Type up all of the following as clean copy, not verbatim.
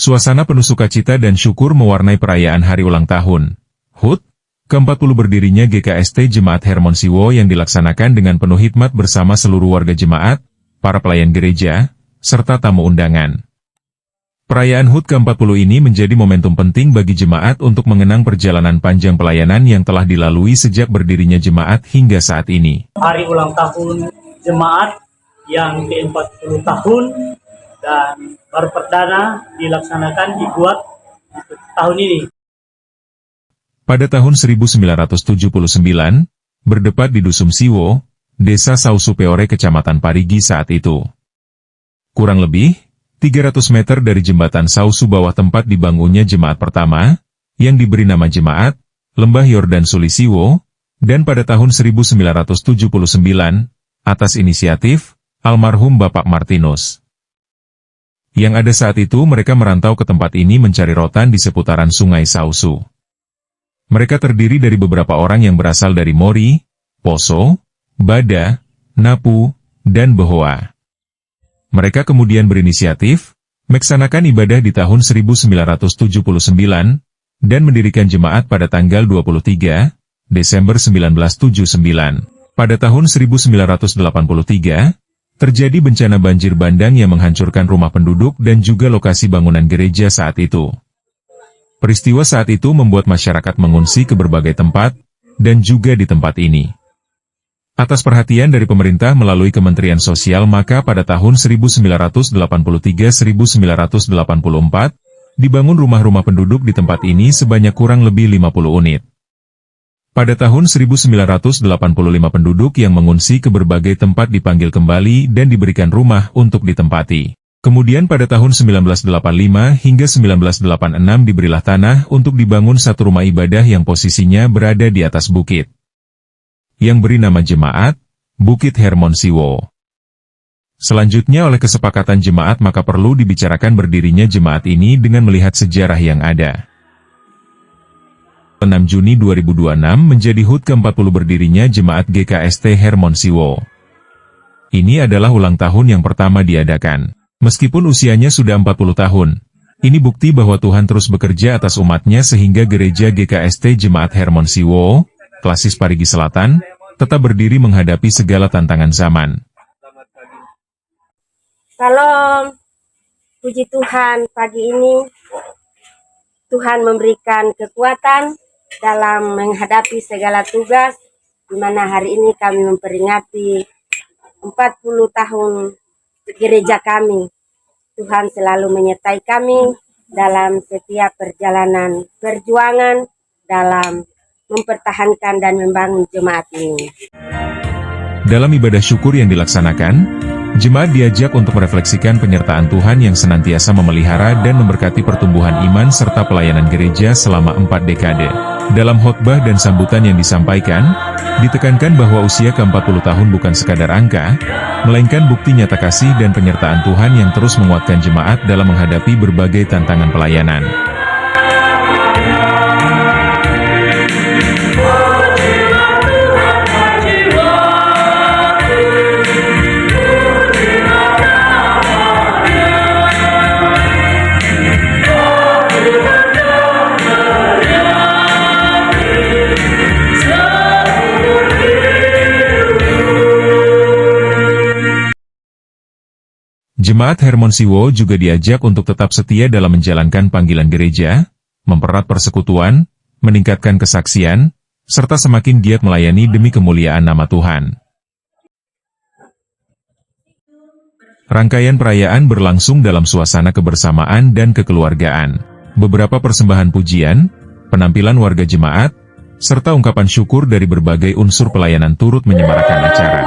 Suasana penuh sukacita dan syukur mewarnai perayaan hari ulang tahun HUT ke-40 berdirinya GKST Jemaat Hermon Siwo yang dilaksanakan dengan penuh hikmat bersama seluruh warga jemaat, para pelayan gereja, serta tamu undangan. Perayaan HUT ke-40 ini menjadi momentum penting bagi jemaat untuk mengenang perjalanan panjang pelayanan yang telah dilalui sejak berdirinya jemaat hingga saat ini. Hari ulang tahun jemaat yang ke-40 tahun dan baru perdana dilaksanakan dibuat tahun ini. Pada tahun 1979, berdepat di Dusun Siwo, Desa Sausu Peore, Kecamatan Parigi saat itu. Kurang lebih 300 meter dari jembatan Sausu bawah tempat dibangunnya jemaat pertama, yang diberi nama Jemaat Lembah Yordan Suli Siwo, dan pada tahun 1979, atas inisiatif almarhum Bapak Martinus. Yang ada saat itu mereka merantau ke tempat ini mencari rotan di seputaran Sungai Sausu. Mereka terdiri dari beberapa orang yang berasal dari Mori, Poso, Bada, Napu, dan Behoa. Mereka kemudian berinisiatif melaksanakan ibadah di tahun 1979 dan mendirikan jemaat pada tanggal 23 Desember 1979. Pada tahun 1983, terjadi bencana banjir bandang yang menghancurkan rumah penduduk dan juga lokasi bangunan gereja saat itu. Peristiwa saat itu membuat masyarakat mengungsi ke berbagai tempat, dan juga di tempat ini. Atas perhatian dari pemerintah melalui Kementerian Sosial maka pada tahun 1983-1984, dibangun rumah-rumah penduduk di tempat ini sebanyak kurang lebih 50 unit. Pada tahun 1985 penduduk yang mengungsi ke berbagai tempat dipanggil kembali dan diberikan rumah untuk ditempati. Kemudian pada tahun 1985 hingga 1986 diberilah tanah untuk dibangun satu rumah ibadah yang posisinya berada di atas bukit, yang beri nama Jemaat Bukit Hermon Siwo. Selanjutnya oleh kesepakatan jemaat maka perlu dibicarakan berdirinya jemaat ini dengan melihat sejarah yang ada. 6 Juni 2026 menjadi HUT ke-40 berdirinya Jemaat GKST Hermon Siwo. Ini adalah ulang tahun yang pertama diadakan. Meskipun usianya sudah 40 tahun, ini bukti bahwa Tuhan terus bekerja atas umatnya sehingga gereja GKST Jemaat Hermon Siwo, Klasis Parigi Selatan, tetap berdiri menghadapi segala tantangan zaman. Salam, puji Tuhan pagi ini, Tuhan memberikan kekuatan dalam menghadapi segala tugas, di mana hari ini kami memperingati 40 tahun gereja kami. Tuhan selalu menyertai kami dalam setiap perjalanan perjuangan dalam mempertahankan dan membangun jemaat ini. Dalam ibadah syukur yang dilaksanakan, jemaat diajak untuk merefleksikan penyertaan Tuhan yang senantiasa memelihara dan memberkati pertumbuhan iman serta pelayanan gereja selama 4 dekade. Dalam khotbah dan sambutan yang disampaikan, ditekankan bahwa usia ke-40 tahun bukan sekadar angka, melainkan bukti nyata kasih dan penyertaan Tuhan yang terus menguatkan jemaat dalam menghadapi berbagai tantangan pelayanan. Jemaat Hermon Siwo juga diajak untuk tetap setia dalam menjalankan panggilan gereja, mempererat persekutuan, meningkatkan kesaksian, serta semakin giat melayani demi kemuliaan nama Tuhan. Rangkaian perayaan berlangsung dalam suasana kebersamaan dan kekeluargaan. Beberapa persembahan pujian, penampilan warga jemaat, serta ungkapan syukur dari berbagai unsur pelayanan turut menyemarakan acara.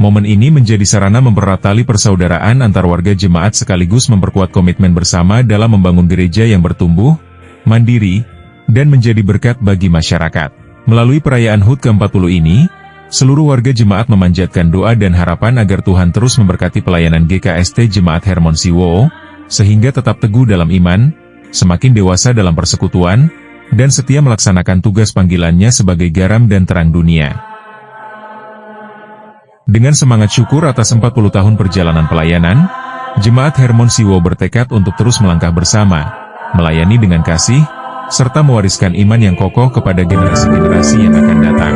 Momen ini menjadi sarana mempererat tali persaudaraan antar warga jemaat sekaligus memperkuat komitmen bersama dalam membangun gereja yang bertumbuh, mandiri, dan menjadi berkat bagi masyarakat. Melalui perayaan HUT ke-40 ini, seluruh warga jemaat memanjatkan doa dan harapan agar Tuhan terus memberkati pelayanan GKST Jemaat Hermon Siwo, sehingga tetap teguh dalam iman, semakin dewasa dalam persekutuan, dan setia melaksanakan tugas panggilannya sebagai garam dan terang dunia. Dengan semangat syukur atas 40 tahun perjalanan pelayanan, Jemaat Hermon Siwo bertekad untuk terus melangkah bersama, melayani dengan kasih, serta mewariskan iman yang kokoh kepada generasi-generasi yang akan datang.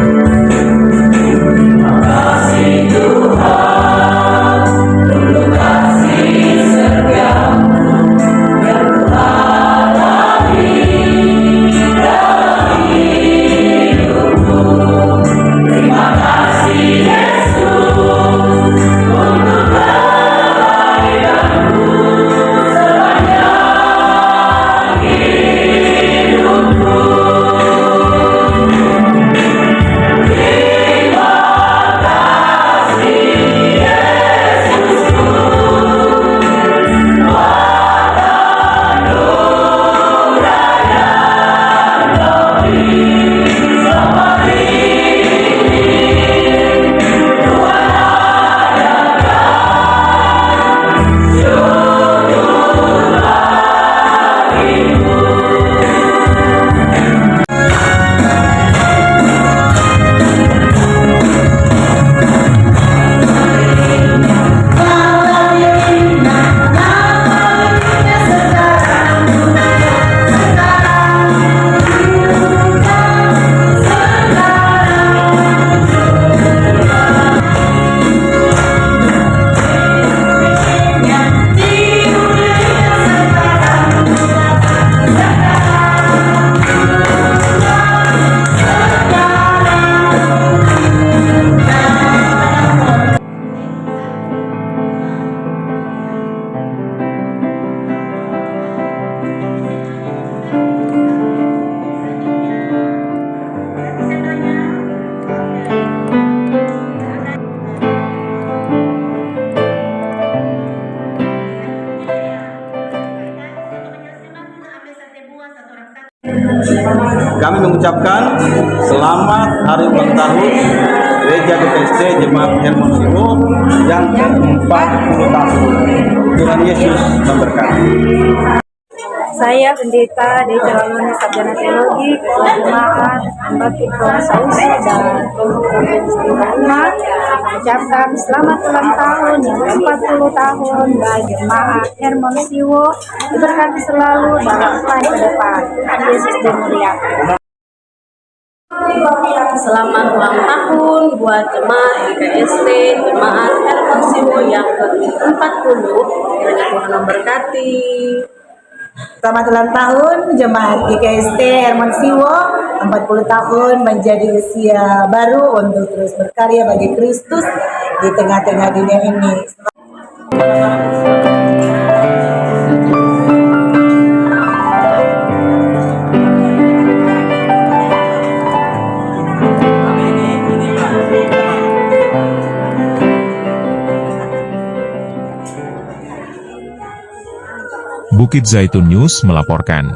Kami mengucapkan selamat hari ulang tahun Gereja GKST Jemaat Hermon Siwo yang ke-40 tahun. Tuhan Yesus memberkati. Saya Pendeta Deja Waloni Sarjana Teologi, Ketua Jemaat Baptis Sausi dan Umat mengucapkan selamat ulang tahun yang ke-40 tahun bagi Jemaat Hermon Siwo, diberkati selalu dalam plan ke depan. Tuhan Yesus dimuliakan. Selamat ulang tahun buat jemaat GKST, Jemaat Hermon Siwo yang ke-40. Kiranya Tuhan memberkati. Selamat ulang tahun Jemaat GKST Hermon Siwo, 40 tahun menjadi usia baru untuk terus berkarya bagi Kristus di tengah-tengah dunia ini. Bukit Zaitun News melaporkan.